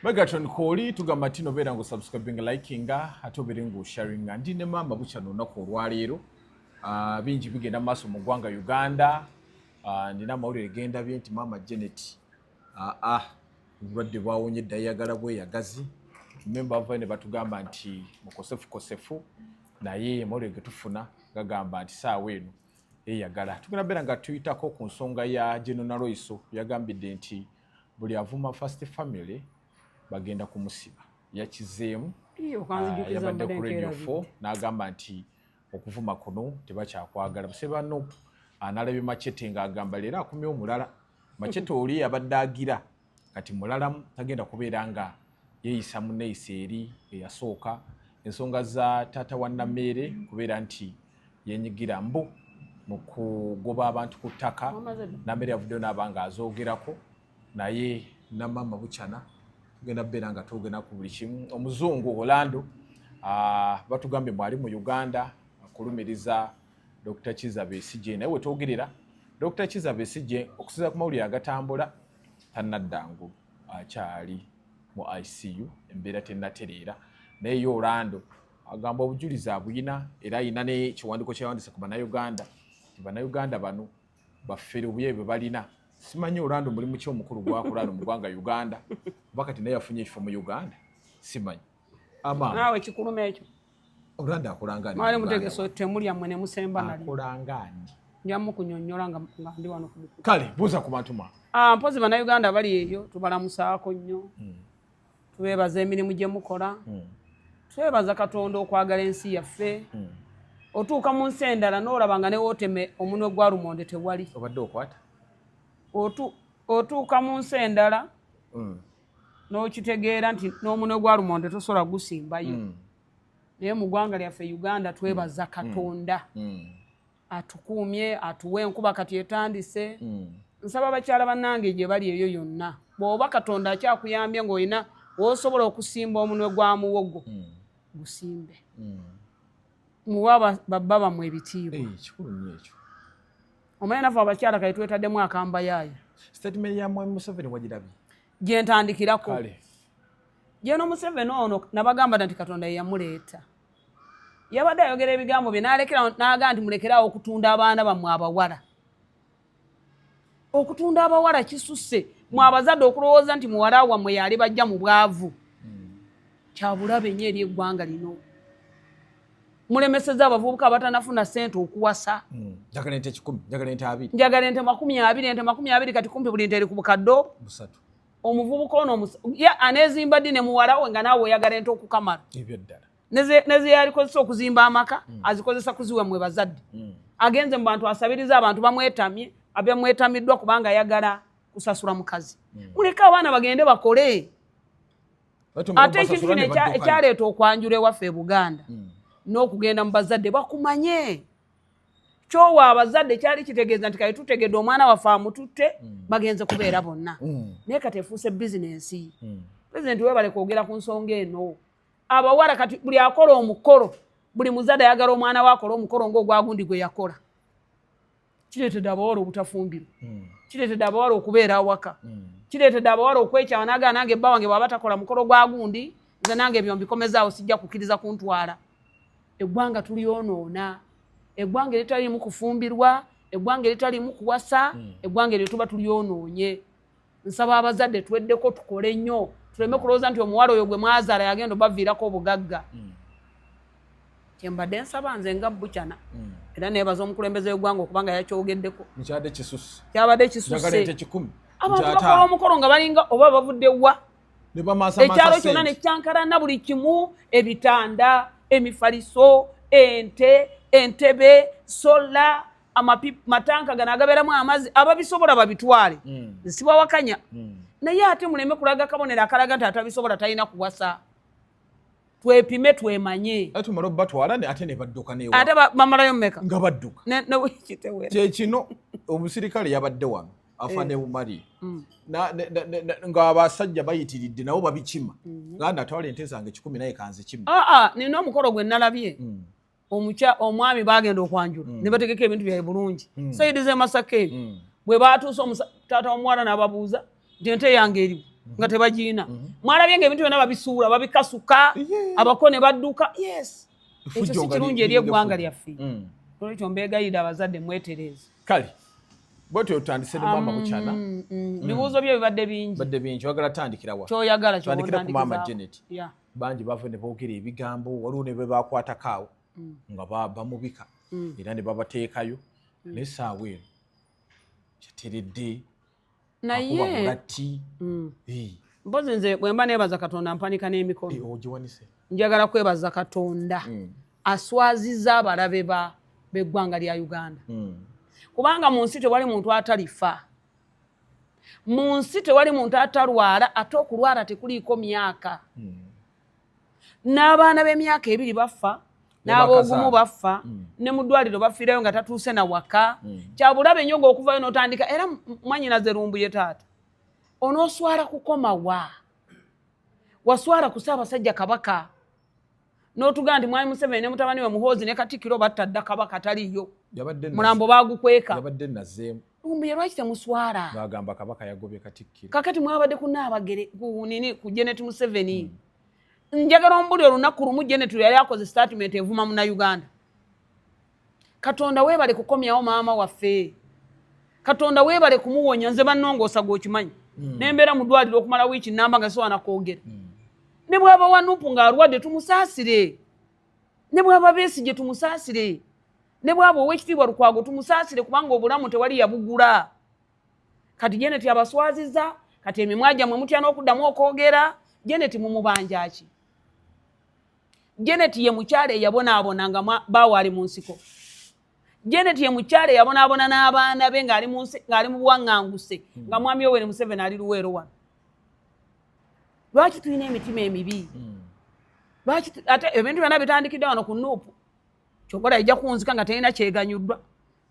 Megatron Koli tugamba tino bera ngo subscribing likinga atobere ngo sharinga ndine mama buchano nako olwaleero bingi bigenda maso mu gwanga Uganda ndina mawulire genda byenti mama Janet ubadde bwawonye dayagala bwe yagazi member avane batugamba nti mukosefu naye mawulire getufuna gagamba nti saawe eno eyagala tugenda bera nga tuyitako ku nsonga ya General Royso yagambidde nti buli avuma first family bagenda kumusiba yakizeemu yabadde ku Radio 4 n'agamba nti okuvuma kuno tebakyakwagala busebano analabye Machete ng'agamba leero akumye omulala Machete oli yabadde agira kati mulala tagenda kubeera nga yeeyisa munneeyisa eri eyasooka ensonga za taata wa Namere kubeera nti yenyigira mbu mu kugoba abantu ku ttaka Namere yavuddeyo n'abanga azoogerako naye namama buchana tugenda bera nga tugenda ku buli kimu omuzungu Orlando batugambe mwali mu Uganda akulumiriza Dr. Kizza Besigye naye wetwogerera Dr. Kizza Besigye okusiza ku mawulire agatambula tanaddangu akyali mu ICU embeera tennatereera naye Orlando agamba obujulizi abuyina era ayina ne kiwandiiko kyawandise ku Bannayuganda Bannayuganda bano baffere obuye bwe balina simanyi Orlando mulimu ki omukulu gwakolano mu ggwanga Uganda bakati naye yafunye ekifo mu Uganda simanyi ama nawe kikuluma ekyo Orlando akolanga mwali mutegeso temulya mwene musemba nali akolanga njamu kunyonnyola nga ndi wano ku kale buuza ku bantu ma mpozi Bannayuganda bali eyo tubalamusaako nnyo tubeebaza emirimu gye mukola twebaza Katonda okwagala ensi yaffe otuuka mu nsi endala n'olaba nga ne wooteme omunwe gwa lumonde tewali obadde okwata otuuka mu nsi endala n'okitegeera nti n'omunwe gwa lumonde tosobola gusimbayo naye mu ggwanga lyaffe Uganda twebaza Katonda atukuumye atuwa enkuba kati etandise nsaba abakyala bannange gye bali eyo yonna bw'oba Katonda akyakuyambye ng'olina w'osobola okusimba omunwe gwa muwogo gusimbe muwa babba bammwe ebitiibwa kikulu nnyo ekyo omanyi naffe abakyala kale twetaddemu akamba yaayo statement ya Mwami Museveni wagirabye gye ntandikirako gyeno Museveni ono nabagamba nti Katonda ye yamuleeta yabadde ayogera ebigambo bye n'alekera n'agamba nti mulekeraawo okutunda abaana bammwe abawala okutunda abawala kisusse mwe abazadde okulowooza nti muwala wammwe yali bajja mu bwavu kyabulabe nnyo eri eggwanga lino mulemeseza abavubuka abatanafuna ssente okuwasa njagala ente 10 njagala ente 20 njagala ente 20 ente 20 kati kumpi buli nte eri ku bukaddo busatu omuvubuka ono aneezimba ddi ne muwala we nga naawe oyagala ente okukamala ebyo ddala neze yalikozesa okuzimba amaka azikozesa kuziwa mwe bazadde agenze mu bantu asabiriza abantu bamwetamye abamwetamiddwa kubanga ayagala kusasula mukazi muleka abaana bagende bakole ate ekintu ekyaleeta okwanjula ewaffe e Buganda n'okugenda mu bazadde bakumanye kyowa abazadde kyali kitegeeza nti kale tutegedde omwana waffe amututte bagenze kubeera bonna naye kati efuuse bizinensi pulezidenti webale kwogera ku nsonga eno abawala kati buli akola omukolo buli muzadde ayagala omwana we akola omukolo ng'ogwagundi gwe yakola kireetedde abawala obutafumbirwa kireetedde abawala okubeera awaka kireetedde abawala okwekyawa n'agala nange ebba wange bw'aba takola mukolo gwa gundi nze nange ebyo mbikomezaawo sijja kukkiriza kuntwala eggwanga tulyonoona eggwanga eritaliimu kufumbirwa eggwanga eritaliimu kuwasa eggwanga eryo tuba tulyonoonye nsaba abazadde tweddeko tukole nnyo tuleme kulowooza nti omuwala oyo gwe mwazaala yagenda obaviirako obugagga kyembadde nsaba nze nga buchana era neebaza omukulembeze w'eggwanga okubanga yakyogeddeko kyabadde kisusse abantu bakola omukolo nga balinga oba bavudde wa ekyalo kyonna nekyankalana buli kimu ebitanda emifaliso ente entebe sola matanka gano agabeeramu amazzi ababisobola babitwale sibawakanya naye ate muleme kulaga kabonero akalaga nti atabisobola talina kuwasa twepime twemanye ate tumala batwala ate ne badduka newa ate bamalayo mmeka nga badduka kyekino omusirikale yabadde wano afa ne bumali nga abasajja bayitiridde nabo babikima ganda atwala ente zange 10 naye kanze kimu nina omukolo gwe nalabye omwami bagenda okwanjula ne bategeka ebintu byaye bulungi saidi ze Masaka bwe batuusa taata omuwala n'ababuuza nti ente yange eriwo nga tebagiina mwalabye ng'ebintu byonna babisuula babikasuka abako ne badduka yes ekyo si kirungi eri eggwanga lyaffe olwekyo mbeegayirira abazadde mwetereeze kale bwetyo otandise ne mama mukyana bibuuzo byo bibadde bingi oyagala tandikira wa kyoyagala tandikire ku mama Janet bangi bava ne boogera ebigambo waliwo ne bebakwatako nga bamubika era ne babateekayo naye essaawa eno kyateredde naye mpozi nze bwe mba neebaza Katonda mpanika n'emikono ogiwanise njagala kwebaza Katonda aswazizza abalabe b'eggwanga lya Uganda kubanga mu nsi tewali muntu atalifa mu nsi tewali muntu atalwala ate okulwala tekuliiko myaka n'abaana b'emyaka 2 bafa n'ab'ogumu bafa ne mu ddwaliro bafiirayo nga tatuuse na waka kyabulabe nnyo ng'okuvayo n'otandika era mwanyinaze lumbuye taata onooswala kukoma wa waswala ku Ssaabasajja Kabaka n'otugaa nti mwami Museveni ne mutabani we Muhoozi ne Katikkiro batta dda Kabaka taliyo mulambo baagukweka yabadde nazeemu lumbuye lwaki temuswala bagamba Kabaka yagobye Katikkiro kakati mwabadde ku Naabagere ku Janet Museveni njagala ombuli olunaku lumu Janet yali akoze statement evuma mu Uganda Katonda weebale kukomyawo maama waffe Katonda weebale kumuwonya nze bannongoosa gw'okimanyi nembeera mu ddwaliro okumala wiiki namba nga siwana kwogera ne bwaba Wanupu ng'alwadde tumusaasire ne bwaba Besigye tumusaasire ne bwaba Oweekitiibwa Lukwago tumusaasire kubanga obulamu tewali yabugula kati Janet abaswazizza kati emimwa gyammwe mutya n'okuddamu okwogera Janet mumubanja ki Janet ye mukyala eyabonaabona nga baawaali mu nsiko Janet ye mukyala eyabonaabona n'abaana be ng'ali mu buwaŋŋanguse nga mwami Yoweri Museveni ali Luweero wano lwaki tulina emitima emibi ate ebintu byonna bitandikidde wano ku Nuupu kyokola ejja kunzika nga terina kyeganyuddwa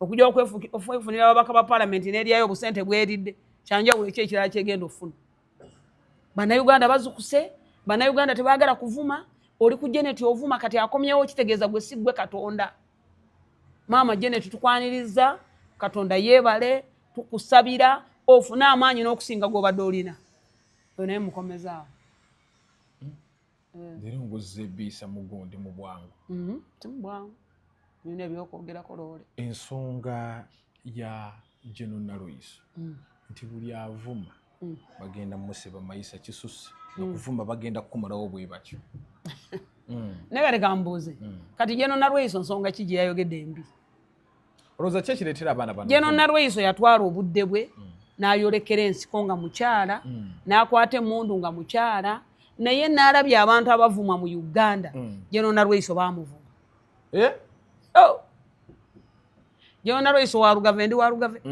okujja okwefunira ababaka ba paalamenti n'eryayo obusente bweridde kyanjawulo eki ekirala kyegenda ofuna bannayuganda bazukuse bannayuganda tebaagala kuvuma oli ku Janet ovuma kati akomyewo kitegeeza gwe si ggwe Katonda maama Janet tukwaniriza Katonda yeebale tukusabira ofune amaanyi n'okusinga gw'obadde olina oyo naye mukomezaawo era ngozze ebiisa mugundi mu bwangu timubwangu nina ebyokwogerako loole ensonga ya General Narweso nti buli avuma bagenda musiba mayisa kisusse okuvuma bagenda kukumalawo bwe batyo naye leka mbuuze kati General Narweso nsonga ki gye yayogedde embi olowooza ki ekireetera abaana bano General Narweso yatwala obudde bwe n'ayolekera ensiko nga mukyala n'akwata emmundu nga mukyala naye n'alabye abantu abavuma mu Uganda General Narweso baamuvuma General Narweso wa Lugave ndi wa Lugave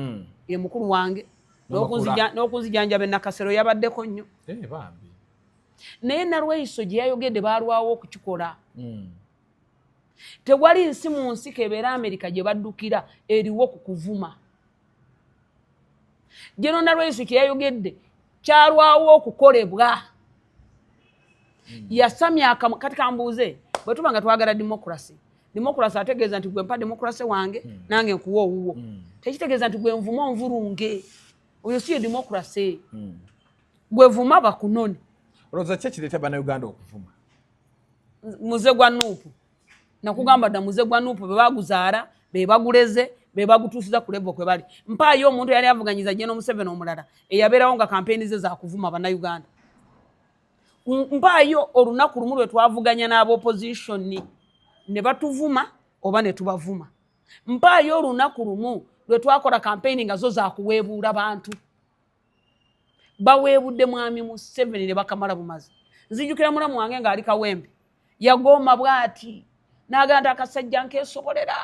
ye mukulu wange n'okunzijanjaba enakasero yabaddeko nnyo naye Narweso gye yayogedde baalwawo okukikola tewali nsi mu nsi kebeera Amerika gye baddukira eriwo ku kuvuma General Narweso kye yayogedde kyalwawo okukolebwa yasamya kati kambuuze bwe tuba nga twagala demokrasi ategeeza nti gwe mpa demokrasi wange nange nkuwa owuwo tekitegeeza nti gwe nvuma onvulunge oyo si ye demokrasi gwe vuma bakunone olowooza ki ekireeta bannayuganda okuvuma muze gwa Nuupu nakugamba dda muze gwa Nuupu be baguzaala be baguleze be bagutuusiza ku level kwe bali mpaayo omuntu yali avuganyiza General Museveni omulala eyabeerawo nga kampeyini ze zakuvuma bannayuganda mpaayo olunaku lumu lwe twavuganya n'abopposition ne batuvuma oba ne tubavuma mpaayo olunaku lumu lwe twakola kampeyini nga zo zakuweebuula bantu baweebudde mwami Museveni ne bakamala bumazi nzijukira mulamu wange ng'ali Kawempe yagoma bw'ati n'agamba akasajja nkeesobolera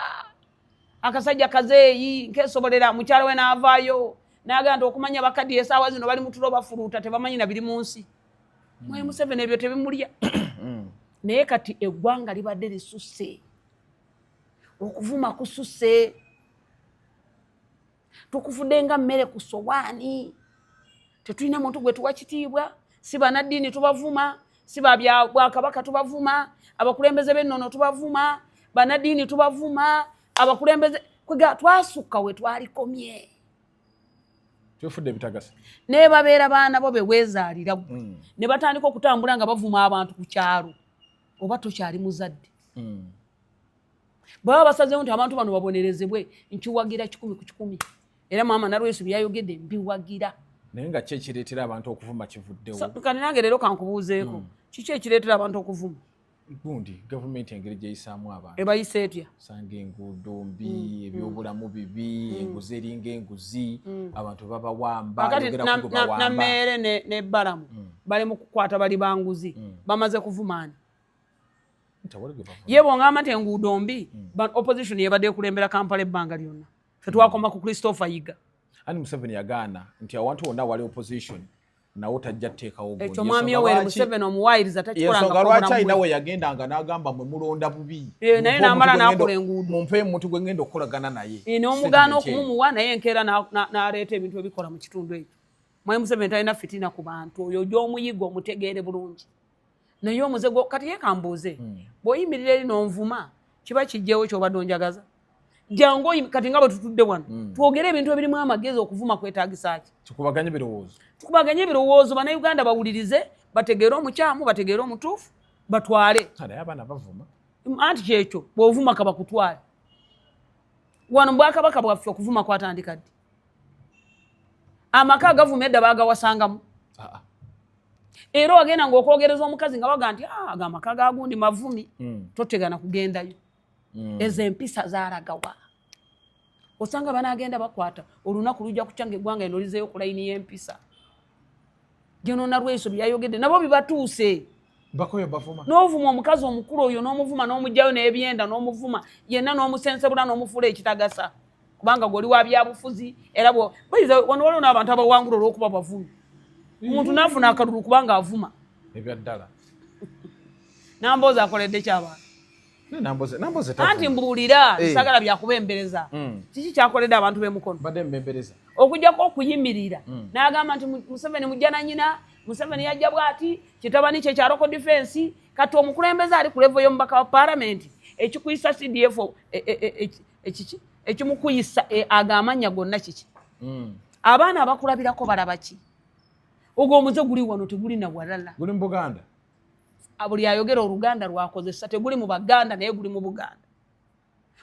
akasajja kazeeyi nkeesobolera mukyala we n'avaayo n'agamba okumanya bakaddiye essaawa zino bali mu tulo bafuluuta tebamanyi na biri mu nsi mwami Museveni ebyo tebimulya naye kati eggwanga libadde lisusse okuvuma kususse tukufudde nga mmere ku sowaani tetulina muntu gwe tuwa kitiibwa si bannaddiini tubavuma si Bwakabaka tubavuma abakulembeze b'ennono tubavuma bannaddiini tubavuma abakulembeze kwega twasukka we twalikomye Tufudde bitagasa. Ne babeera baana bo bewezaalira. Ne batandika okutambula nga bavuma abantu ku kyalo. Oba tokyali muzadde. Baba basazeewo nti abantu bano babonerezebwe nkiwagira 100 ku 100. Era maama Nalwesu byayogedde mbiwagira. Naye nga ki ekireetera abantu okuvuma kivuddewo? Kati nange leero kankubuuzeeko. Kiki ekireetera abantu okuvuma? Gundi gavumenti engeri gyeyisaamu abantu. Ebayise etya? Sanga enguudo mbi, ebyobulamu bibi, enguzi eringa enguzi, abantu babawamba, ayogera ku bawamba. Na mmere ne Balamu bali mu kukwata bali banguzi. Bamaze kuvumaani. Ye bw'ongamba nti enguudo mbi, opposition yebadde ekulembera Kampala ebbanga lyonna. Ffe twakoma ku Christopher Yiga. Ani Museveni yagaana nti awantu wonna wali opposition nawo tajja tteekawo gundi. Ekyo mwami Yoweri Museveni omuwaayiriza takikolanga programu. Lwaki alina we yagendanga n'agamba mwe mulonda bubi. Naye n'amala n'akola enguudo. Mumpe muntu gwe ngenda okukolagana naye. N'omugaana okumumuwa naye enkeera n'aleeta ebintu ebikola mu kitundu ekyo. Mwami Museveni talina fitina ku bantu. Oyo gy'omuyiga omutegeere bulungi. Naye omuzego kati yekambuuze. Bw'oyimirira eri n'onvuma kiba kijjeewo ky'obadde onjagaza. Jango kati nga bwe tutudde wano. Twogere ebintu ebirimu amagezi okuvuma kwetaagisa ki? Tukubaganye birowoozo. Tukubaganye birowoozo bannayuganda bawulirize, bategeere omukyamu, bategeere omutuufu, batwale. Naye abaana bavuma. Anti kyekyo bw'ovuma kaba kutwale. Wano Bwakabaka bwaffe okuvuma kwatandika ddi? Amaka agavuma edda baagawasangamu. Era wagenda ng'okwogereza omukazi nga waga nti aga amaka gagundi mavumi, totegana kugendayo. Ezo empisa zaaragawa. Osanga banagenda bakwata olunaku lujja kucanga eggwanga eno lizeeyo ku layini y'empisa. Gino Nalwesu byayogedde nabo bibatuuse. Bakoyo bavuma. N'ovuma omukazi omukulu oyo n'omuvuma n'omugyayo n'ebyenda n'omuvuma yenna n'omusensebula n'omufula ekitagasa. Kubanga goli wa byabufuzi era bayiza wano waliwo n'abantu abawangula olw'okuba bavumi. Omuntu n'afuna akalulu kubanga avuma. Ebyaddala. Nambooza akoledde ky'abantu. Namboze anti mbuulira nsagala byakubembereza kiki kyakoledde abantu b'emukono badde mbembereza okujjako okuyimirira n'agamba nti Museveni mujja na nnyina Museveni yajja bw'ati kitabani kye kya local defense kati omukulembeze ali ku level y'omubaka wa parliament ekikuyisa CDF ekimukuyisa agamanya gonna kiki abaana abakulabirako balaba ki ogwo omuze guli wano teguli na walala guli mu Buganda buli ayogera Oluganda lwakozesa teguli mu Baganda naye guli mu Buganda.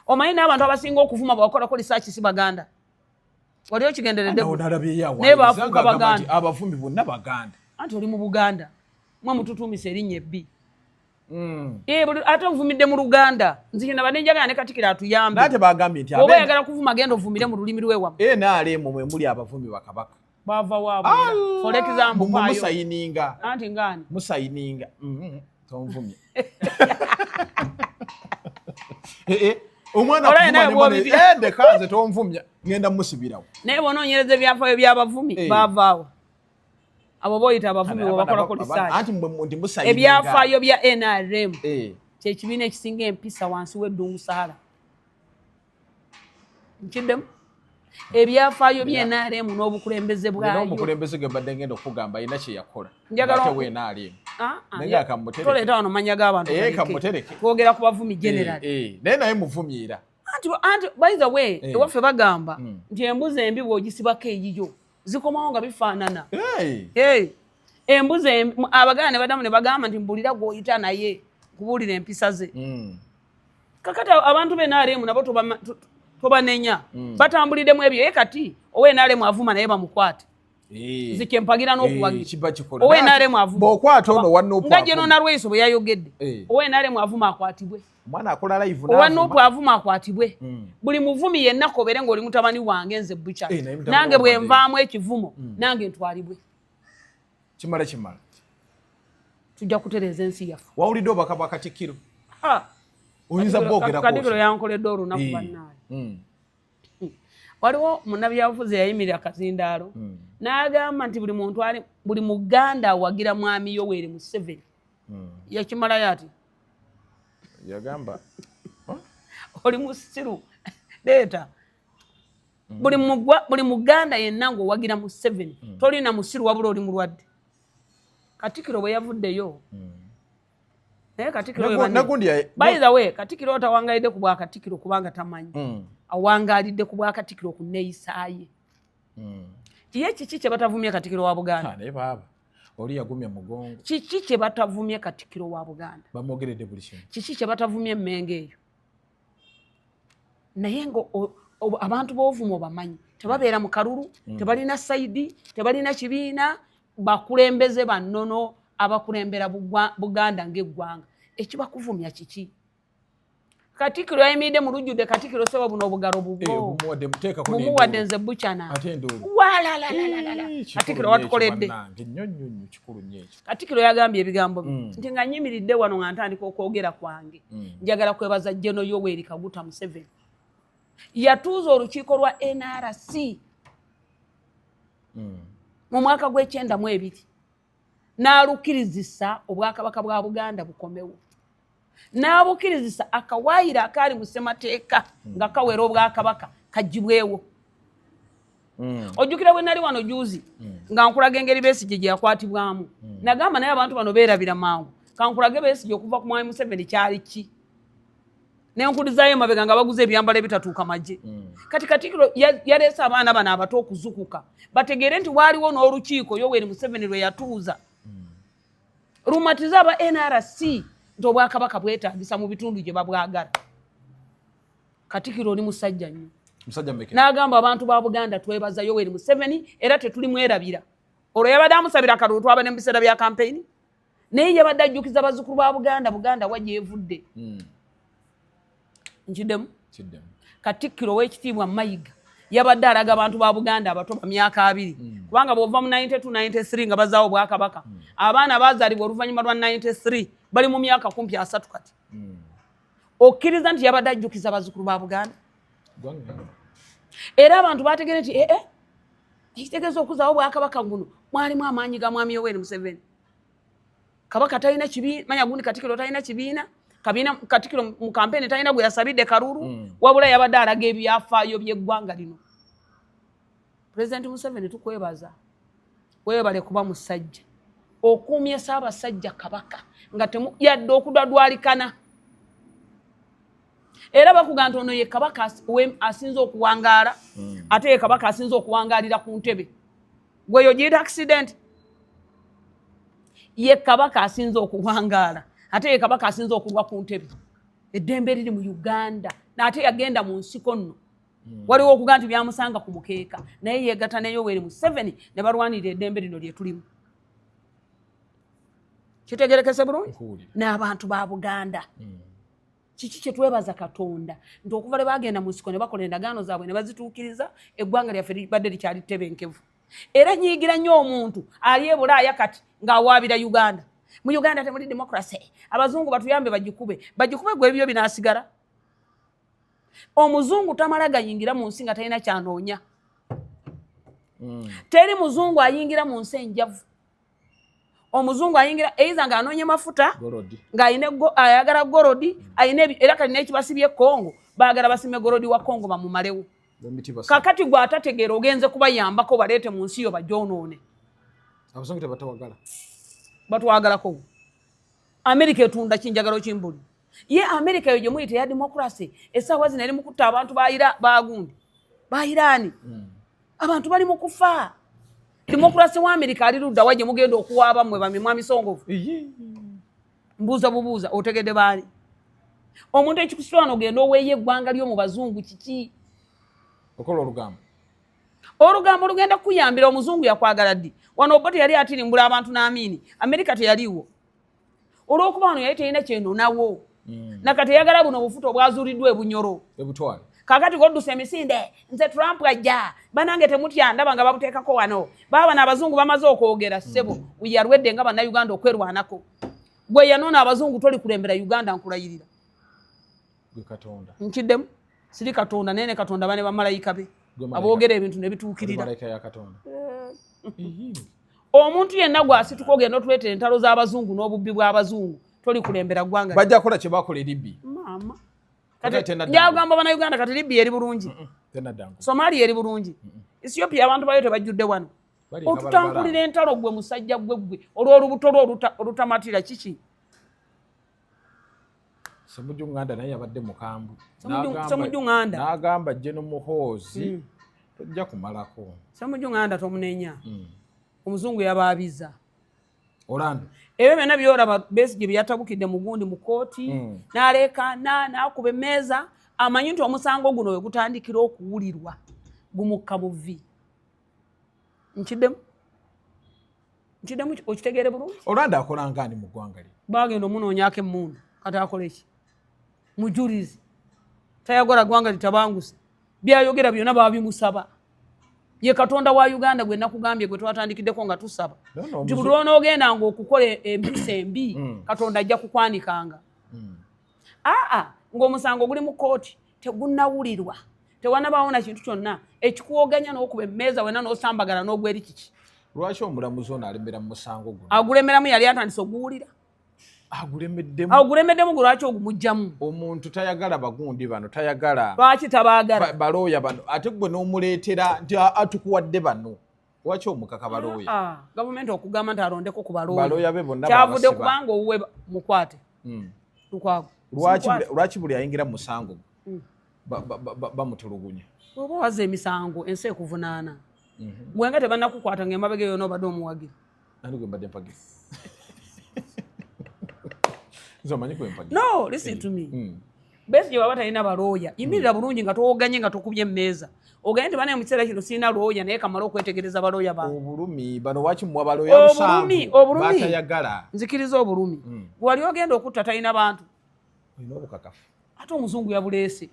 Omanyi n'abantu abasinga okuvuma bakolako research si Baganda. Wali okigenderedde naye baafuuka Baganda. Abavumbi bonna Baganda. Anti oli mu Buganda. Mwe mututuumise erinnya ebbi. Ate ovumidde mu Luganda. Nzikina banenjagala ne Katikkiro atuyambe. Nate bagambye nti oba oyagala kuvuma genda ovumire mu lulimi lw'ewammwe. NRM mwe muli abavumbi ba Kabaka. Bava waabwe. For example payo. Musayininga. Anti ngani? Musayininga. Tomvumye. Omwana kuvuma ne kaze tomvumya ngenda musibirawo. Naye bonoonyereza ebyafaayo by'abavumi baavaawo. Abo boyita abavumi bakola ko research. Anti ndi musayininga. Ebyafaayo bya NRM. Kye kibiina ekisinga empisa wansi w'eddungu Sahara. Nkiddemu. Ebyafaayo bya NRM n'obukulembeze bwayo. N'omukulembeze gwe badde ngenda okugamba ayina kye yakola. Ate we NRM. Nenga akamutereke. Toleeta wano manya g'abantu. Kamutereke. Twogera ku bavumi general. Naye naye muvumira. Anti by the way, ewaffe bagamba nti embuzi embi bw'ogisibako eyiyo zikomawo nga bifaanana. Embuzi abaganda ne badamu ne bagamba nti mbulira gw'oyita naye kubuulira empisa ze. Kakati abantu be NRM nabo tobanenya batambuliddemu ebyo ye kati owe NRM avuma naye bamukwate zikempagira n'okuwagira owe NRM avuma bw'okwata ono wa Nuupu nga General Nalwesu bwe yayogedde owe NRM avuma akwatibwe omwana akola live owa Nuupu avuma akwatibwe buli muvumi yenna kobere ng'oli mutabani wange nze Butcha nange bwe nvaamu ekivumo nange ntwalibwe kimala tujja kutereeza ensi yaffe wawulidde obubaka bwa Katikkiro oyinza bwogera Katikkiro yankoledde olunaku bannaali waliwo munnabyabufuzi yayimirira akazindaalo n'agamba nti buli Muganda awagira mwami Yoweri Museveni yakimalayo ati yagamba oli musiru leeta buli Muganda yenna ng'owagira Museveni tolina musiru wabula oli mulwadde Katikkiro bwe yavuddeyo naye Katikkiro by the way Katikkiro tawangalidde ku bwa Katikkiro kubanga tamanyi awangaalidde ku bwa Katikkiro ku nneeyisaaye Kiye kiki kye batavumye Katikkiro wa Buganda? Ne baba. Oli yagumye mugongo. Kiki kye batavumye Katikkiro wa Buganda? Bamogeredde buli kintu. Kiki kye batavumye Mmengo eyo? Naye ngo abantu b'obuvumu obamanyi tebabeera mu kalulu, tebalina sayidi, tebalina kibiina, bakulembeze bannono abakulembera Buganda ng'eggwanga. Ekibakuvumya kiki? Katikkiro yayimiridde mu lujjudde Katikkiro sebo buno obugalo bubwo. Bumuwadde nze bukyana. Katikkiro watukoledde. Katikkiro yagambye ebigambo nti nga nyimiridde wano nga ntandika okwogera kwange. Njagala kwebaza Jeno Yoweri Kaguta Museveni. Yatuuza olukiiko lwa NRC mu mwaka gw'e92 n'alukkirizisa obwakabaka bwa Buganda bukomewo. N'abukkirizisa akawaayiro akaali mu ssemateeka nga kawera obwakabaka kagibwewo. Ojjukira bwe nali wano juuzi nga nkulaga engeri Besigye gye yakwatibwamu. Nagamba naye abantu bano beerabira mangu. Kankulage Besigye okuva ku Mwami Museveni kyali ki? Nenkudizaayo emabega nga baguze ebyambalo ebitatuuka magye. Kati Katikkiro yaleese abaana bano abato okuzukuka bategeere nti waaliwo n'olukiiko Yoweri Museveni lwe yatuuza rumatiza aba NRC nti obwakabaka bwetaagisa mu bitundu gye babwagala. Katikkiro oli musajja nnyo. N'agamba abantu ba Buganda twebaza Yoweri Museveni era tetulimwerabira. Olwo yabadde amusabira akalulu twaba ne mu biseera bya kampeyini naye yabadde ajjukiza bazzukulu ba Buganda wa gyevudde. Nkiddemu. Katikkiro w'ekitiibwa Mayiga yabadde alaga abantu ba Buganda abato ba myaka 2 kubanga bw'ova mu 92-93 nga bazaawo obwakabaka abaana baazaalibwa oluvannyuma lwa 93 bali mu myaka kumpi 3 kati. Okkiriza nti yabadde ajjukiza bazzukulu ba Buganda era abantu bategeere nti ekitegeeza okuzaawo obwakabaka guno mwalimu amaanyi ga Mwami Yoweri Museveni. Kabaka talina kibiina, manya gundi Katikkiro talina kibiina. Katikkiro mu kampeni talina gwe yasabidde kalulu wabula yabadde alaga ebyafaayo by'eggwanga lino. President Museveni tukwebaza. Weebale kuba musajja. Okuumye Ssaabasajja Kabaka nga yadde okudwadwalikana. Era bakugamba nti ono ye Kabaka asinze okuwangaala ate ye Kabaka asinze okuwangaalira ku ntebe. Gwe yo giyita accident. Ye Kabaka asinze okuwangaala ate ye Kabaka asinze okulwa ku ntebe. Eddembe liri mu Uganda n'ate yagenda mu nsiko nno. Waliwo okuga nti byamusanga ku mukeeka naye yeegatta ne Yoweri Museveni ne balwanirira eddembe lino lye tulimu. Kitegerekese bulungi n'abantu ba Buganda. Kiki kye twebaza Katonda nti okuva lwe bagenda mu nsiko ne bakola endagaano zaabwe ne bazituukiriza eggwanga lyaffe libadde likyali ttebenkevu. Era nyiyigira nnyo omuntu ali e Bulaaya kati ng'awaabira Uganda. Mu Uganda temuli democracy. Abazungu batuyambe bagikube gwe ebyo binaasigala. Omuzungu tamala gayingira mu nsi nga talina kyanoonya. Teri muzungu ayingira mu nsi enjavu. Omuzungu ayingira eiza nga anoonye mafuta nga ayagala gorodi era kalina ekibasibye Kongo baagala basime gorodi wa Kongo bamumalewo. Kakati gwe atategeera ogenze kubayambako baleete mu nsi yo bagyonoone. Abazungu tebatawagala. Batwagalako. Amerika etunda kinjagalo kimbuli. Ye Amerika yo gye muyita ya democracy essaawa zino eri mu kutta abantu bagundi ba Irani. Abantu bali mu kufa. Democracy wa Amerika ali ludda wa gye mugenda okuwaaba mmwe bamimwa misongovu. Mbuuza bubuuza otegedde baali. Omuntu ekikusitwano ogenda oweeye eggwanga lyo mu bazungu kiki? Okola olugambo. Olugambo lugenda kuyambira omuzungu yakwagala ddi. Wano Obote yali atirimbula abantu n'amiini. Amerika teyaliwo. Olw'okuba wano yali terina kyenoonawo. Nakati yagala buno obufuta obwazuuliddwa ebunyoro. Ebutwale. Kakati goddusa emisinde nze Trump ajja banange temutya ndaba nga babuteekako wano. Baba n'abazungu bamaze okwogera ssebo yarwedde nga bannayuganda okwerwanako. Gwe yanoona abazungu toli kulembera Uganda nkulayirira. Gwe Katonda. Nkiddemu siri Katonda nene Katonda bane bamalayika be. Aboogera ebintu ne bituukirira. Malayika ya Katonda. Omuntu yenna gw'asituka ogenda otuleetera entalo z'abazungu n'obubbi bw'abazungu toli kulembera ggwanga. Bajja kukola kye bakola Libya. Mama. Njagamba bannayuganda kati Libya eri bulungi. Somalia eri bulungi. Ethiopia abantu bayo tebajjudde wano. Otutangulira entalo gwe musajja gwe olw'olubuto lwo olutamatira kiki? Semujunganda naye yabadde mukambwe. Semujunganda. N'agamba Jeno Muhoozi tojja kumalako Ssemujju nganda tomunenya omuzungu yabaabiza Orlando ebyo byonna byolaba Besigye bye yatabukidde mu gundi mu kooti n'aleekaana n'akuba emmeeza amanyi nti omusango guno we gutandikira okuwulirwa gumukka buvi nkiddemu okitegeere bulungi Orlando akola ngani mu ggwanga lye bagenda omunoonyako emmundu kati akole ki mujulizi tayagala ggwanga litabanguse byayogera byonna baba bimusaba ye Katonda wa Uganda gwe nakugambye gwe twatandikiddeko nga tusaba nti buli lwonoogenda ng'okukola empisa embi Katonda ajja kukwanikanga ng'omusango guli mu kooti tegunnawulirwa tewanabaawo na kintu kyonna ekikuwoganya n'okuba emmeeza wena n'osambagala n'ogweri kiki lwaki omulamuzi ono alemera mu musango guno agulemeramu yali atandise oguwulira agulemeddemu gwe lwaki ogumugjamu omuntu tayagala bagundi bano tayagala lwaki tabaagala balooya bano ate gwe n'omuleetera nti atukuwadde bano lwaki omukaka balooya gavumenti okugamba nti alondeko ku balooya be bonna kyavudde kubanga owuwe mukwate lukwago lwaki buli ayingira mu musango bamutulugunya oba waza emisango ensi ekuvunaana gwenga tebannakukwata ng'emabega eyo n'obadde omuwagira ani gwe mbadde mpagira no listen to me Besigye waba talina balooya yimirira bulungi nga towoganye nga tokubye emmeeza oganye nti bana mu kiseera kino sirina looya naye kamala okwetegereza balooya ba obulumi bano waki muwa balooya musanvu batayagala nzikiriza obulumi wali ogenda okutta talina bantu olina obukakafu ate omuzungu yabuleese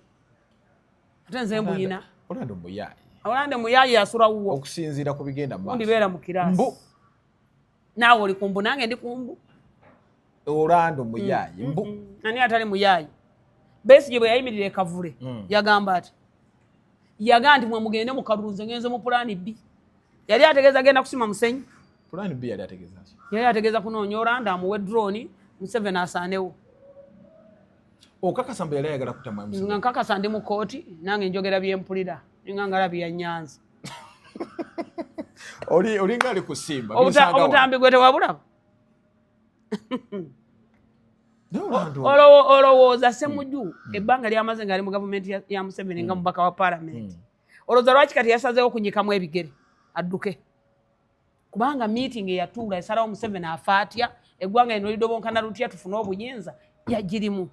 ate nze mbuyina Orlando muyaayi yasula wuwo okusinziira ku bigenda maaso ndibeera mu kiraasi naawe oli kumbu nange ndi kumbu Orlando muyaayi mbu ani atali muyaayi Besigye bwe yayimirira ekavule yagamba ati yaga nti mwe mugende mu kalunze ngenze mu pulaani B yali ategeeza agenda kusima musenyi pulaani B yali ategeeza ki yali ategeeza kunoonya Orlando amuwe drone Museveni asaanewo okakasa mbu yali ayagala kutamu Museveni nga nkakasa ndi mu kooti nange njogera byempulira nga ngalabi ya Nyanza olinga ali kusimba obutambi gwe tewabulaba olowooza Ssemujju ebbanga lyamaze ng'ali mu gavumenti ya Museveni nga mubaka wa paalamenti olowooza lwaki kati yasazeewo kunyikamu ebigere adduke kubanga meeting eyatuula esalawo Museveni afa atya eggwanga lino lidobonkana lutya tufune obuyinza yagirimu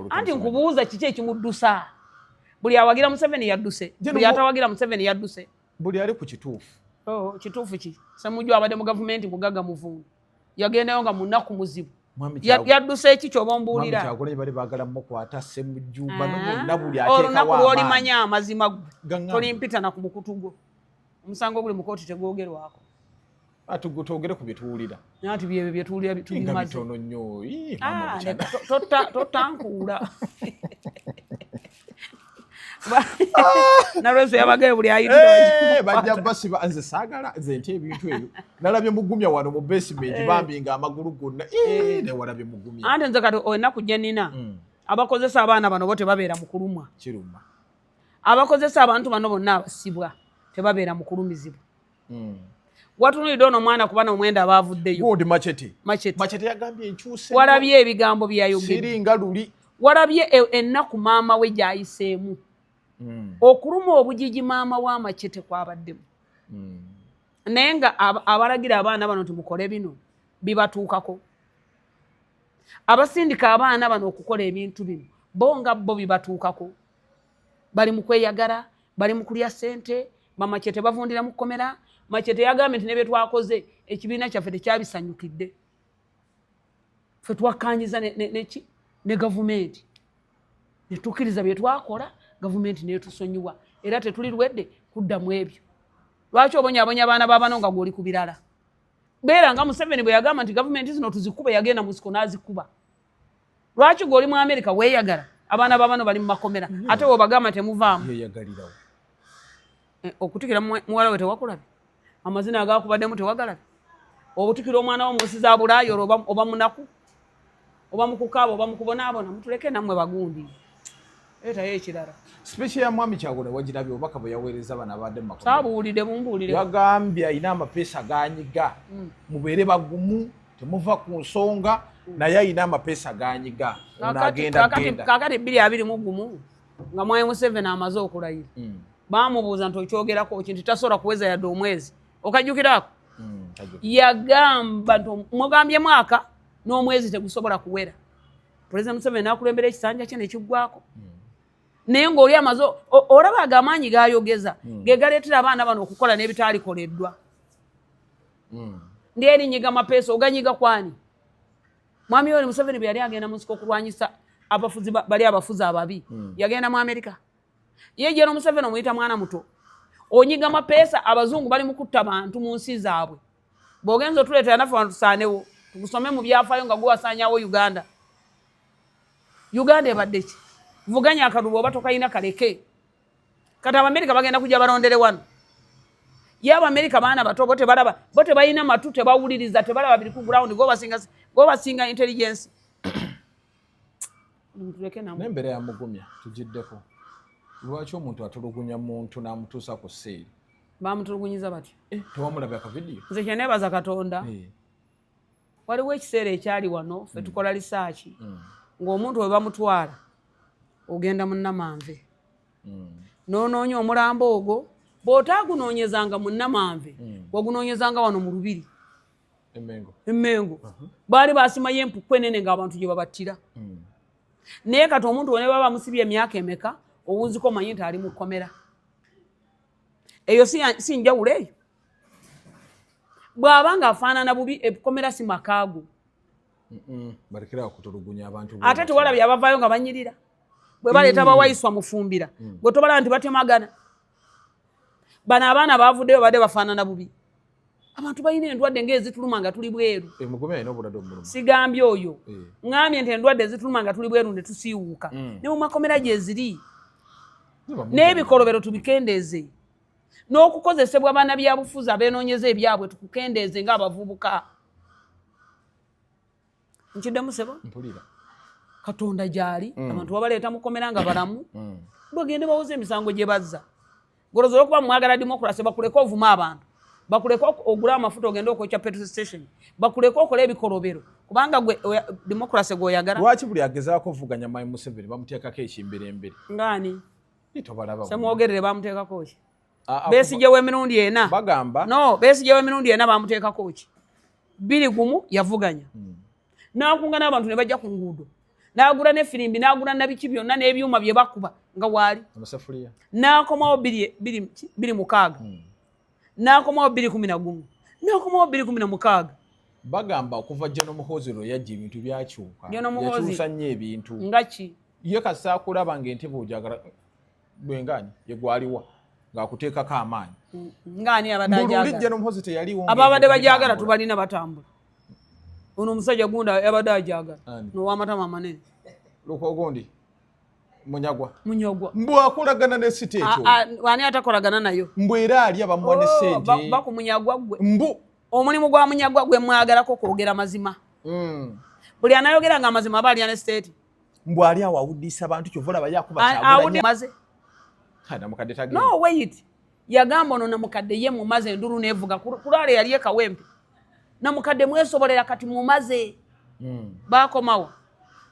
anti nkubuuza kiki ekimuddusa buli awagira Museveni yadduse buli atawagira Museveni yadduse buli ali ku kituufu kituufu ki Ssemujju abadde mu gavumenti mugaga muvundu yagendayo nga munaku muzibu yadduse eki kyoba ombuulira bali baagala mukwata Ssemujju bano bonna buli ateekawo olimanya amazima tolimpita na ku mukutu gwo omusango guli mu kooti tegwogerwako twogere ku byetuwulira nati byebyo byetuwulira tulimaze bitono nnyo totankuula nalweso yabagayo buli ayitira bajja basiba nze saagala nze nti ebintu ebyo nalabye mugumya wano mu basement bambinga amagulu gonna newalabye mugumya ante nze kati enaku gye nina abakozesa abaana bano bo tebabeera mu kulumwa kiruma abakozesa abantu bano bonna abasibwa tebabeera mu kulumizibwa watunulidde ono omwana kuba n'omwenda abaavuddeyo gundi Machete yagambye enkyuse walabye ebigambo byayogedde siringa luli walabye ennaku maama we gy'ayiseemu okuluma obujiji maama wa Machete kwabaddemu naye nga abalagira abaana bano timukole bino bibatuukako abasindika abaana bano okukola ebintu bino bo nga bo bibatuukako bali mu kweyagala bali mu kulya ssente Machete bavundira mu kkomera Machete yagambye nti ne bye twakoze ekibiina kyaffe tekyabisanyukidde ffe twakkanyiza ne gavumenti ne tukkiriza bye twakola gavumenti neetusonyiwa era tetuli lwedde kuddamu ebyo lwaki obonyaabonya abaana b'abano nga gw'oli ku birala beera nga Museveni bwe yagamba nti gavumenti zino tuzikuba yagenda mu nsiko n'azikuba lwaki gw'oli mu Amerika weeyagala abaana b'abano bali mu makomera ate wobagamba temuvaamu okutikira muwala we tewakulabye amazina agakubaddemu tewagalabye obutikira omwana wo munsi za Bulaaya oba munaku oba mukukaaba oba mukubonaabona mutuleke nammwe bagundi etayo ekirala special ya mwami Kyagulanyi wagirabye obubaka bwe yaweereza bana abadde mu makomera saabuwulidde bumbuulire yagambye ayina amapeesa ganyiga mubeere bagumu temuva ku nsonga naye ayina amapeesa ganyiga ono agenda kakati 221 nga mwami Museveni amaze okulayira bamubuuza nti okyogerako kintu tasobola kuweza yadde omwezi okajjukirako yagamba nti mugambye mwaka n'omwezi tegusobola kuwera President Museveni n'akulembera ekisanja kye ne kiggwako naye ng'oli amaze olaba agamaanyi gayogeza ge galeetera abaana bano okukola n'ebitaalikoleddwa ndi erinyiga amapeesa oganyiga kwani mwami Yoweri Museveni bwe yali agenda mu nsiko okulwanyisa abafuzi bali abafuzi ababi yagenda mu Amerika ye General Museveni omuyita mwana muto onyiga amapeesa abazungu bali mu kutta bantu mu nsi zaabwe bw'ogenza otuleetera naffe abantu tusaanewo tukusome mu byafaayo nga guwasaanyawo Uganda ebadde ki vuganya akadubu oba tokayina kaleke kati Abamerika bagenda kujja balondere wano ye Abamerika baana bato bote balaba bote bayina matu tebawuliriza tebalaba biri ku ground go basinga intelligence nembere ya mugumya tujiddeko lwaki omuntu atulugunya muntu n'amutuusa ku sseeri bamutulugunyiza batyo tewamulabya ka video nze kye neebaza Katonda waliwo ekiseera ekyali wano ffe tukola research ng'omuntu we bamutwala ogenda mu Namanve n'onoonya omulambo ogwo bw'otaagunoonyezanga mu Namanve wagunoonyezanga wano mu Lubiri Emmengo baali basimayo empukwe nene ng'abantu gye babattira naye kati omuntu wone baba bamusibye emyaka emeka owunziko omanyi nti ali mu kkomera eyo si njawulo eyo bw'aba ng'afaanana bubi ekkomera si makaago balekera okutulugunya abantu ate tewalabye abavaayo nga banyirira bwe baleeta bawayiswa mufumbira gwe tobalaba nti batemagana bano abaana baavuddeyo badde bafaanana bubi abantu balina endwadde ng'ezituluma nga tuli bweru sigambye oyo ngambye nti endwadde ezituluma nga tuli bweru ne tusiiwuuka ne mu makomera gye ziri n'ebikolobero tubikendeeze n'okukozesebwa baana byabufuzi abeenoonyeza ebyabwe tukukendeeze ng'abavubuka nkiddemu sebo Katonda gyali abantu babaleeta mukomera nga balamu bagende bawuza emisango gye bazza golozola okuba mwagala demokrasi bakuleka ovuma abantu bakuleka ogula amafuta ogenda okwokya petrol station bakuleka okola ebikolobero kubanga gwe demokrasi gwoyagala lwaki buli agezaako ovuganya Mwami Museveni bamuteekako ekimbirembere ngani tobalaba semwogerere bamuteekako ki Besigye w'emirundi ena bagamba Besigye w'emirundi ena bamuteekako ki 2 yavuganya n'akunga n'abantu ne bajja ku nguudo n'agula n'effirimbi n'agula nabiki byonna n'ebyuma bye bakuba nga waali amasafuriya n'akomawo 2 n'akomawo 211 n'akomawo 216 bagamba okuva General Muhoozi lwe yajja ebintu byakyuka yakyusa nnyo ebintu nga ki ye kasa akulaba ng'entebe ojagala bwengani yegwaliwa ng'akuteekako amaanyi ngani abadde General Muhoozi teyaliwo ababadde bajagala tubalina batambula ono omusajja gunda yabadde ajagala n'ow'amatama amanene lukogondi Munyagwa mbwakolagana ne site ekyo wani atakolagana nayo mbwera ali abamuwa ne sente bakumunyagwa gwe omulimu gwa Munyagwa gwe mwagalako kwogera mazima buli anayogera nga amazima aba alya ne state mbwali awawuddisa abantu kyovola bayakuba maze no wait yagamba ono namukadde ye mumaze enduru nevuga kulale yali ekawempe namukadde mwesobolera kati mumaze bakomawo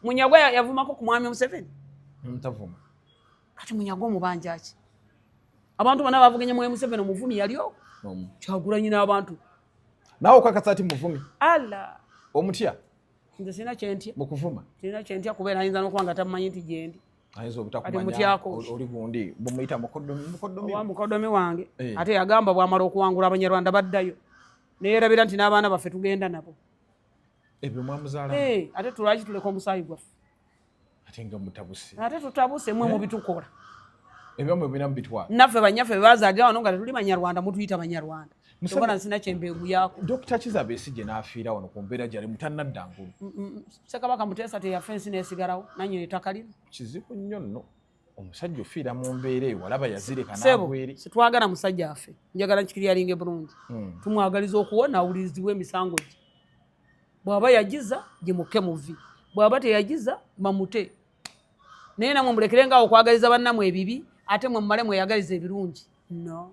Munyagwa yavumako ku Mwami Museveni mtavuma kati Munyagwa omubanja ki abantu bana bavuganya Mwami Museveni omuvumi yaliyo Kyagulanyi n'abantu nawo kakasati muvumi ala omutya nze sina kyentya mukuvuma sina kyentya kubeera ayinza n'okuba tamanyi nti gyendi ayinza obutakumanya oli gundi bumuyita mukoddomi wange ate yagamba bw'amala okuwangula Abanyarwanda baddayo neerabira nti n'abaana baffe tugenda nabo ebyo mwamuzaala ate tulwaki tuleka omusaayi gwaffe ate nga mutabuse ate tutabuse mwe mubitukola ebyo mwe bina mbitwala naffe banyaffe bebazaadira wano nga tetuli Banyarwanda mutuyita Banyarwanda tubona nsina kyembeegu yaako Dr. Kizza Besigye n'afiira wano ku mbeera gyali mutannaddangulu Ssekabaka Muteesa teyafa ensi n'esigalawo nannyini ettaka lino kizibu nnyo nno omusajja ofiira mu mbeera eyo walaba yazireka n'agweri sitwagala musajja affe njagala nkikiryalinga bulungi tumwagaliza okuwona awulirizibwa emisango gye bw'aba yagiza gimuke muvi bw'aba teyagiza mamute naye namwe mulekerengaawo okwagaliza bannamwe ebibi ate mwe mumale mweyagaliza ebirungi no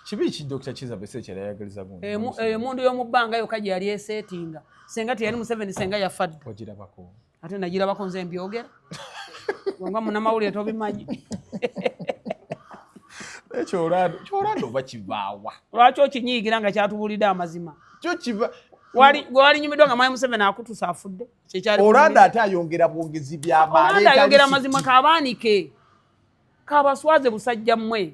kibi ki Dr. Kizza Besigye yayagaliza gundi emundu y'omu bbanga yokka gye yali eseetinga senga teyali Museveni senga yafadde wagirabako ate nagirabako nze mbyogera nga munnamawulire tobimanyi kyolando bakibaawa lwaki okinyiigira nga kyatubulidde amazima kyo kiba wali nyumiddwa nga Mwai Museveni akutusa afudde Orlando ate ayongera bwongezi by'amaani ayongera amazima kabaanike kabaswaze busajja mmwe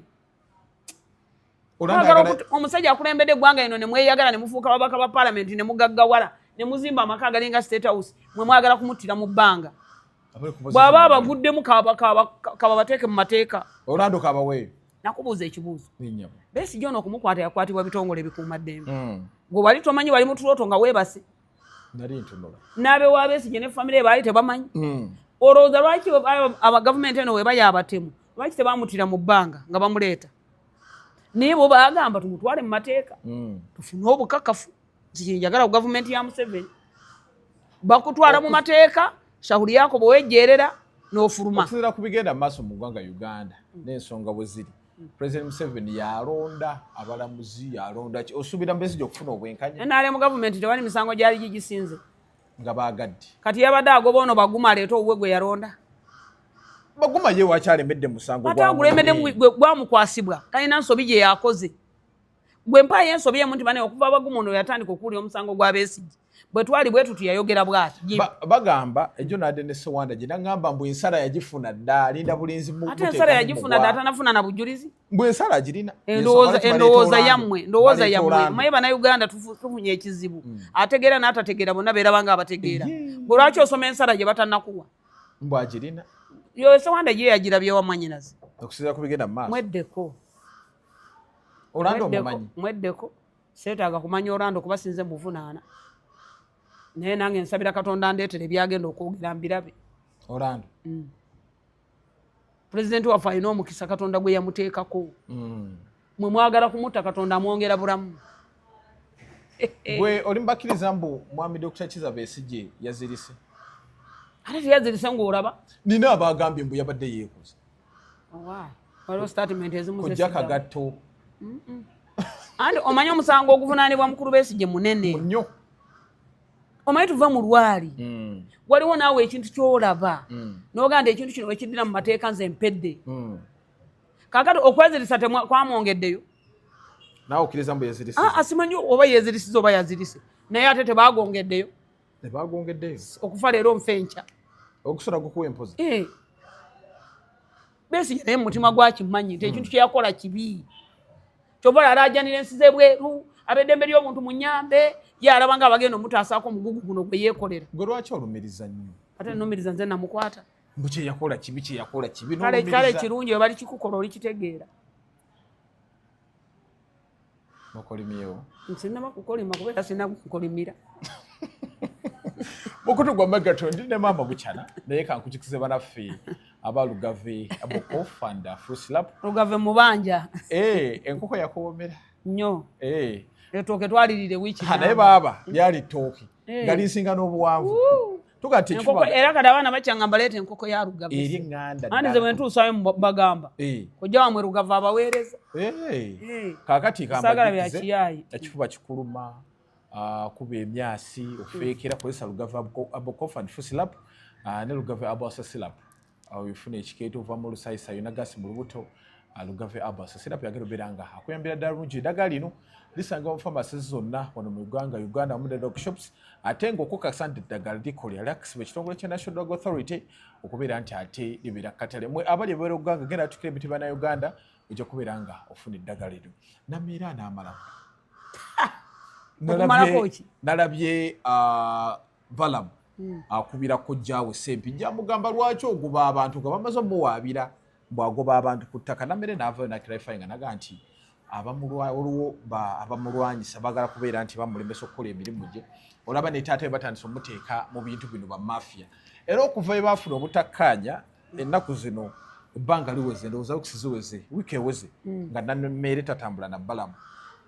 omusajja akulembedde eggwanga lino ne mweyagala ne mufuuka babaka ba paalamenti ne mugaggawala ne muzimba amaka agalinga State House mwe mwagala kumuttira mu bbanga bw'aba abaguddemu kababateeke mu mateeka Orlando kabaweeyo nakubuuza ekibuuzo Besigye ono okumukwata yakwatibwa bitongole bikuumaddembe gwe wali tomanyi wali mutuloto nga weebase n'abe wa Besigye ne famire baali tebamanyi olowooza lwaki abagavumenti eno weba yabatemu lwaki tebamuttira mu bbanga nga bamuleeta naye bo bagamba tumutwale mu mateeka tufune obukakafu njagala ku gavumenti ya Museveni bakutwala mu mateeka shahuri yako bwewejjerera n'ofuluma okusinziira ku bigenda mu maaso mu ggwanga Uganda n'ensonga bwe ziri President Museveni yalonda abalamuzi yalonda osuubira Besigye okufuna obwenkanya naale mu gavumenti tewali misango gyali gigisinze nga baagadde kati yabadde agoba ono baguma aleeta obubwe gwe yalonda baguma ye wakyalemedde musango ate agulemedde gwamukwasibwa talina nsobi gye yakoze gwe mpaayo ensobi emu nti bane okuva baguma ono yatandika okuwulira omusango gwa Besigye bwe twali bwe tutu yayogera bw'ati bagamba ejo nadde ne Sewanda gye nagamba mbu ensala yagifuna dda alinda bulinzi mu ate ensala yagifuna dda atanafuna na bujulizi mbu ensala agirina endowooza yammwe maye bannayuganda tufunye ekizibu ategeera n'atategeera bonna beeraba nga abategeera bwe lwaki osoma ensala gye batannakuwa mbu agirina yo Sewanda gye yagirabye wa mwannyinaze okusinziira ku bigenda mu maaso mweddeko Orlando omumanyi mweddeko seetaaga kumanya Orlando kuba sinze muvunaana naye nange nsabira Katonda ndeetere ebyagenda okwogera mbirabe Orlando pulezidenti waffe alina omukisa Katonda gwe yamuteekako mwe mwagala kumutta Katonda amwongera bulamu gwe oli mubakkiriza mbu mwami Dr. Kizza Besigye yazirise ate teyazirise ng'olaba nina abagambye mbu yabadde yeekoze waliwo statement ezimu kojja kagatto anti omanyi omusango oguvunaanibwa mukulu Besigye munene nnyo omanyi tuva mu lwali waliwo naawe ekintu kyolaba n'oganda ekintu kino wekiddira mu mateeka nze mpedde kakati okwezirisa kwamwongeddeyo naawe okkiriza mbu yezirise asimanyi oba yezirisiza oba yazirise naye ate tebagongeddeyo okufa leero nfenca okusula gukuwa empozi Besigye naye mumutima gwakimanyi nti ekintu kyeyakola kibi kyobola alaajanira ensi z'ebweru ab'eddembe ly'omuntu mu nnyambe ye alaba nga abagenda omutaasaako omugugu guno gwe yeekolera gwe lwaki olumiriza nnyo ate nomiriza nze namukwata mbu kyeyakola kibi kale kirungi we bali kikukola olikitegeera mukolimyewo nsinaba kukolima kubeera sina kukolimira mukutu gwa Megaton ne maama bukyana naye kankukikize banaffe abalugave Abokof and Fruslap lugave mubanja enkoko yakoomera nnyo etooke twalirire wiiki naye baaba lyali ttooke nga lisinga n'obuwanvu era kati abaana bakyangamba leeta enkoko ya lugave eri ŋŋanda andi ze bwe ntuusayo bagamba kojja wamwe lugave abaweereza kaakati saagala bya kiyaayi ekifuba kikuluma kuba emyasi ofeekera kozesa lugave Abokof and Fruslap ne lugave Abasasirap awo yifuna ekikeeto ova mu lusayisa yonna gasi mu lubuto lugave Abasasirap yagera obeera nga akuyambira ddala bulungi eddagala lino lisanga mu pharmacies zonna wano mu Uganda mu drug shops ate ng'okukakasa nti eddagala likolera lyakisibwa ekitongole kya National Drug Authority okubeera nti ate libeera katale mwe abali ebeera Uganda genda atukira emitima ya Uganda ojja kubeera nga ofuna eddagala lino nameera n'amalamu nalabye Valamu akubira kojjaawe Sempi njamugamba lwaki oguba abantu nga bamaze omuwaabira bwagoba abantu ku ttaka namere n'avaayo nakirifying naga nti abamulwanyisa bagala kubeera nti bamulemesa okukola emirimu gye olaba ne taata batandisa omuteeka mu bintu bino ba mafia era okuva ebafuna obutakkaanya ennaku zino ebbanga liweze ndowooza wikisi ziweze wiiki eweze nga nameere tatambula na Balamu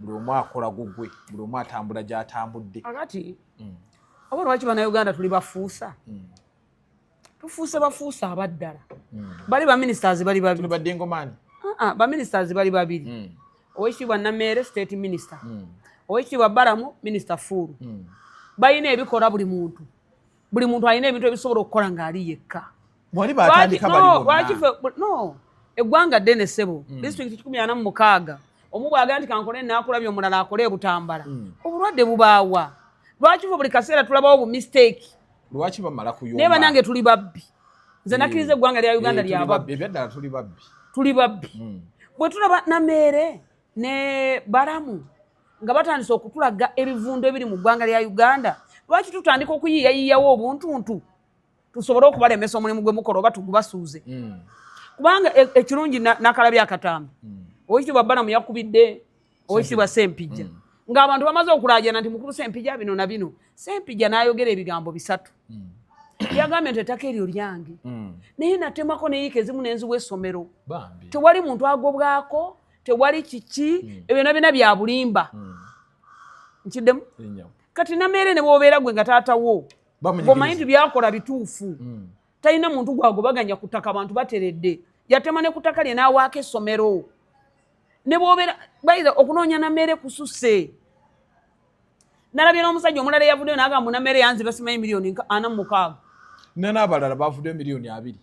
buli omu akola gugwe buli omu atambula gy'atambudde akati oba lwaki bannayuganda tuli bafuusa tufuuse bafuusa abaddala bali baministers bali babiri badde ngomaani baministers bali babiri owekitiibwa Nameere state minister owekitiibwa Balamu minister Fulu balina ebikola buli muntu alina ebintu ebisobola okukola ng'ali yekka eggwanga ddene ssebo disitulikiti 46 omu bw'agamba nti kankole naakulabye omulala akole ebutambala obulwadde bubaawa lwaki fe buli kaseera tulabawo bumistake lwaki bamala kuyomba naye banange tuli babbi nze nakkiriza eggwanga lya uganda lya babbi ebyaddala tuli babbi bwe tulaba Nameere ne Baramu nga batandise okutulaga ebivundo ebiri mu ggwanga lya Uganda lwaki tutandika okuyiyayiyawo obuntuntu tusobole okubalemesa omulimu gwe mukola oba tugubasuuze kubanga ekirungi nakalabya akatambi owekitiibwa Baramu yakubidde owekitiibwa Sempijja ng'abantu bamaze okulaajana nti mukulu Sempijja bino na bino Sempijja n'ayogera ebigambo 3 yagambye nti ettaka eryo lyange naye natemako neyiika ezimu n'enziwa essomero tewali muntu agobwako tewali kiki ebyo byonna bya bulimba nkiddemu kati Nameere ne bw'obeera gwe nga taatawo bw'omanyi nti byakola bituufu talina muntu gwagobaganya ku ttaka abantu bateredde yatema ne ku ttaka lye n'awaako essomero ne bw'obeera bayiza okunoonya Nameere kususse nalabye n'omusajja omulala eyavuddeyo n'agamba mu Nameere yanziba simanyi miliyoni 46 n'abalala bavuddeyo miliyoni 2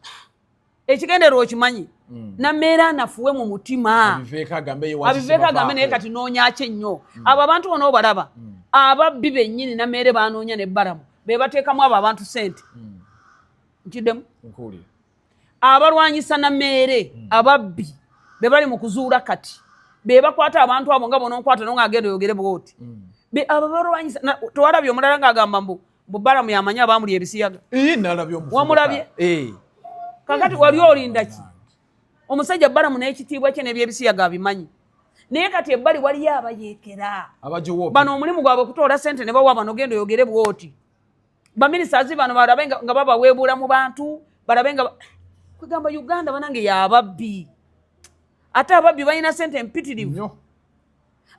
ekigendererwa okimanyi Nameere anafuwe mu mutima abiveeko agambe naye kati noonyaki ennyo abo abantu bona obalaba ababbi bennyini Nameere banoonya ne Baramu be bateekamu abo abantu sente nkiddemu abalwanyisa Nameere ababbi be bali mu kuzuula kati be bakwata abantu abo nga bononkwata nonga agenda oyogere bwoti abo balwanyisa tewalabye omulala ng'agamba mbu Baramu yamanyi abamuli ebisiyaga wamulabye kakati wali olinda ki omusajja Baramu n'ekitiibwa kye n'ebyebisiyaga abimanyi naye kati ebbali waliyo abayeekera bano omulimu gwabwe kutoola sente ne bawa bano genda oyogere bwoti baminisitazi bano balabe nga babaweebuula mu bantu balabe nga kugamba Uganda banange y'ababbi ate ababbi balina sente empitirivu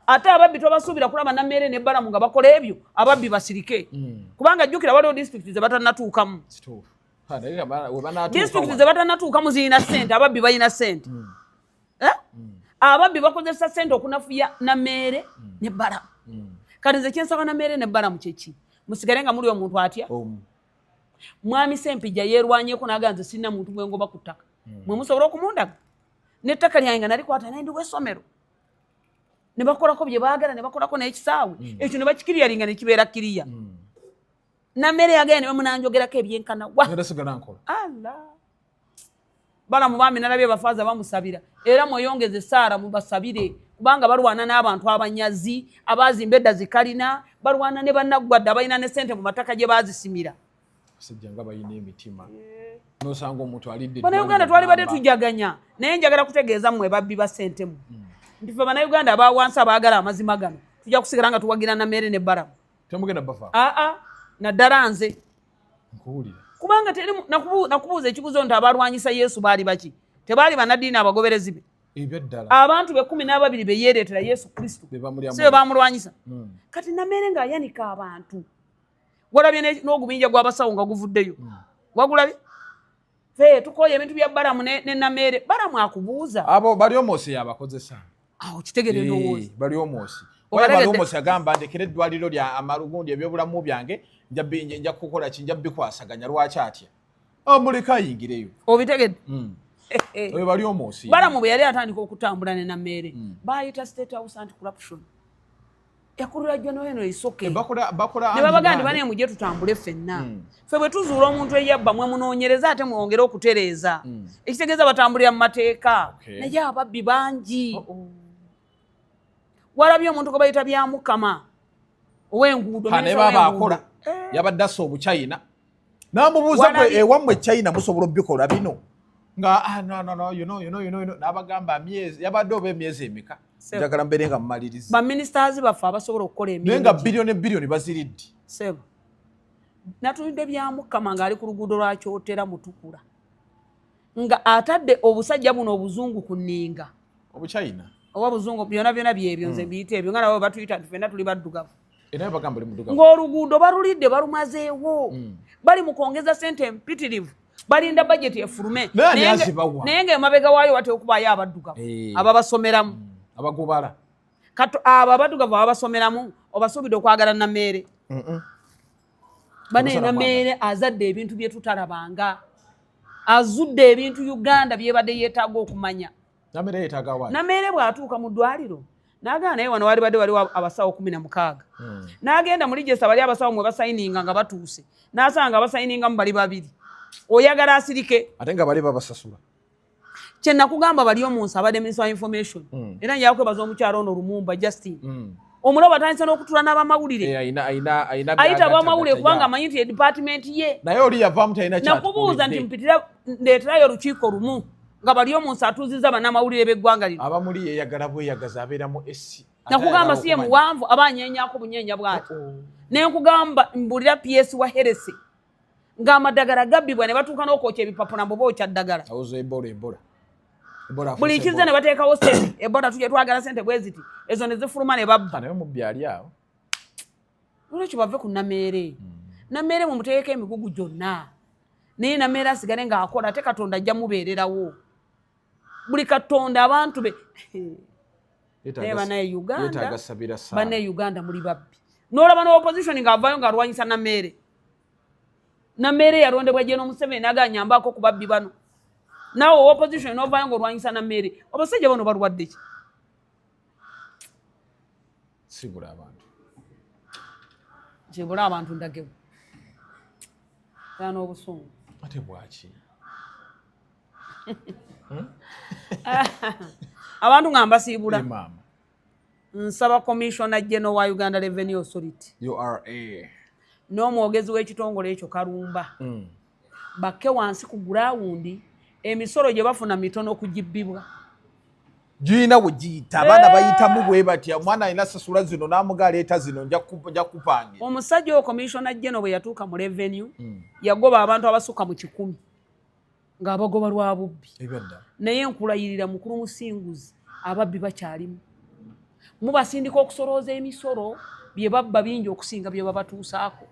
ate ababbi tobasuubira kulaba Nameere ne Baramu nga bakola ebyo ababbi basirike kubanga jjukira waliwo disitulikiti ze batannatuukamu disitulikiti ze batannatuukamu zirina sente ababbi balina sente ababbi bakozesa sente okunafuya Nameere ne Baramu kati nze kyensaba Nameere ne Baramu kyeki musigale nga muli omuntu atya mwami Sempijja yeerwanyeko n'agamba nze sirina muntu gwengoba ku ttaka mwe musobola okumundaga n'ettaka lyange nga nalikwata n'endiwa essomero ne bakolako bye baagala ne bakolako n'ekisaawe ekyo ne bakikiriyalinga ne kibeera kiriya Nameere yagenda ne bamunanjogerako ebyenkana wa Baramu baami nalabye bafaaza bamusabira era mweyongeze Saara mubasabire kubanga balwana n'abantu abanyazi abaazimba edda zikalina balwana ne bannaggwadde abalina ne sente mu mataka gye baazisimira sijjanga bayina emitima nosanga omuntu alidde Bannayuganda twali badde tujjaganya naye njagala kutegeeza mmwe babbi ba sentemu nti ffe Bannayuganda abawansi abaagala amazima gano tujja kusigala nga tuwagira Nameere ne Baramu temugenda bafa naddala nze nkuwulira kubanga nakubuuza ekibuzo nti abalwanyisa Yesu baali baki tebaali bannaddiini abagoberezi be abantu be 12 be yeereetera Yesu Kristo si be bamulwanyisa kati Nameere ng'ayanika abantu walabye n'ogubinja gw'abasawo nga guvuddeyo wagulabye fe tukoye ebintu bya Baramu ne Nameere Baramu akubuuza abo bali omwosi yabakozesa awo kitegere ndowooza bali omwosi bali omwosi agamba ndekera eddwaliro lya Amalugundi ebyobulamu byange nja kukola ki nja bikwasaganya lwaki atya amuleka ayingireyo obitegedde oyo bali omwosi Baramu bwe yali atandika okutambula ne Nameere bayita State House Anti-Corruption yakulira jjo noeno isoke ne babagandi bane mujje tutambule ffenna ffe bwe tuzuula omuntu eyabba mwe munoonyereza ate mwongere okutereeza ekitegeeza batambulira mu mateeka naye ababbi bangi walabye omuntu gwe bayita bya Mukama ow'enguudo ne baba akola yabadde assa obuchina n'amubuuza gwe ewammwe China musobola obbikola bino nga no you know n'abagamba myezi yabadde oba emyezi emeka njagala mbeere nga mumaliriza baministers baffe abasobola okukola emirimu naye nga biliyoni baziridde sebo natulidde bya Mukama ng'ali ku luguudo lwa Kyotera Mutukula nga atadde obusajja buno obuzungu ku nninga obuchina oba buzungu byonna byebyo nze biyita ebyo nga nabo batuyita nti ffenna tuli baddugavu era bagamba oli muddugavu ng'oluguudo balulidde balumazeewo bali mu kwongeza sente empitirivu balinda budget efulume naye ng'emabega waayo wate okubaayo abaddugavu ababasomeramu abagobala kato abo abaddugavu ababasomeramu obasuubidde okwagala Nameere bane Nameere azadde ebintu bye tutalabanga azudde ebintu Uganda byebadde yeetaaga okumanya. Namere yeetaaga wa? Namere bw'atuuka mu ddwaliro n'agamba naye wano waliwo abasawo 16. N'agenda muri Jessa bali abasawo mwe basayininga nga batuuse. N'asanga basayiningamu bali 2. Oyagala asirike. Ate nga bali babasasula. Kye nakugamba bali omunsabadde Minister of Information. Era njagala kwebaza omukyalo ono Lumumba Justin. Omulabo atandise n'okutula n'abamawulire. Ayita abamawulire kubanga amanyi nti department ye. Naye oli yavaamu talina kyatu. Nakubuuza nti mpitira ndeeterayo olukiiko lumu nga bali omunsi atuuzizza bannamawulire b'eggwanga lino. Abamuli yeyagala bweyagaza abeeramu essi. Nakugamba si ye muwanvu aba anyeenyaako bunyeenya bw'ati. Ne nkugamba mbulira PS wa Herese ng'amadagala gabbibwa ne batuuka n'okwokya ebipapula mbu bookya ddagala. Awuzo Ebola. Buli kize ne bateekawo sente Ebola tujye twagala sente bwe ziti ezo ne zifuluma ne babba. Naye mubbi ali awo. Olwekyo bave ku Nameere. Nameere mumuteekeko emigugu gyonna. Naye Nameere asigale ng'akola ate Katonda ajja mubeererawo. Buli Katonda abantu be banaye Uganda. Banaye Uganda muli babbi. N'olaba n'opposition ng'avaayo ng'alwanyisa Nameere. Nameere yalondebwa gye n'Omuseveni n'aganyambako ku babbi bano. Naawe opposition n'ovaayo ng'olwanyisa Nameere. Abasajja bano balwadde ki? Sibula abantu. Kibula abantu ndagewo. Era n'obusungu. Ate bwaki? Abantu ngamba siibula. Mama. Nsaba Commissioner General wa Uganda Revenue Authority. URA. N'omwogezi w'ekitongole ekyo Kalumba. Bakke wansi ku ground emisolo gye bafuna mitono okugibbibwa. Giyina we giyita abaana bayitamu bwe batya omwana alina sasula zino n'amuga aleeta zino nja kupange. Omusajja oyo Commissioner General bwe yatuuka mu revenue yagoba abantu abasukka mu 100 ng'abagoba lwa bubbi. Naye nkulayirira mukulu musinguzi ababbi bakyalimu. Mubasindika okusolooza emisolo bye babba bingi okusinga bye babatuusaako.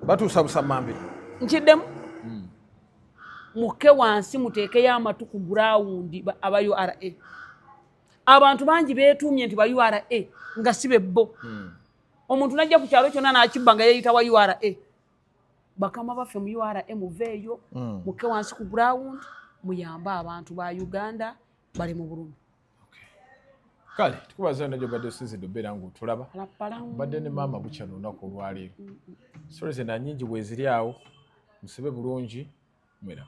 Batuusa busamambe. Nkiddemu. Mukke wansi muteekeyo amatu ku ground aba URA. Abantu bangi beetuumye nti ba URA nga si bebbo. Omuntu najja ku kyalo kyonna n'akibba nga yeeyita wa URA. Bakama baffe mu URA muveeyo mukke wansi ku ground muyambe abantu ba Uganda bali mu Burundi. Kale tukubaza nnyo badde osizidde obeera ng'otulaba. Badde ne maama bukya lunaku olwaleero. Sole ze na nnyingi bwe ziri awo musibe bulungi mwera.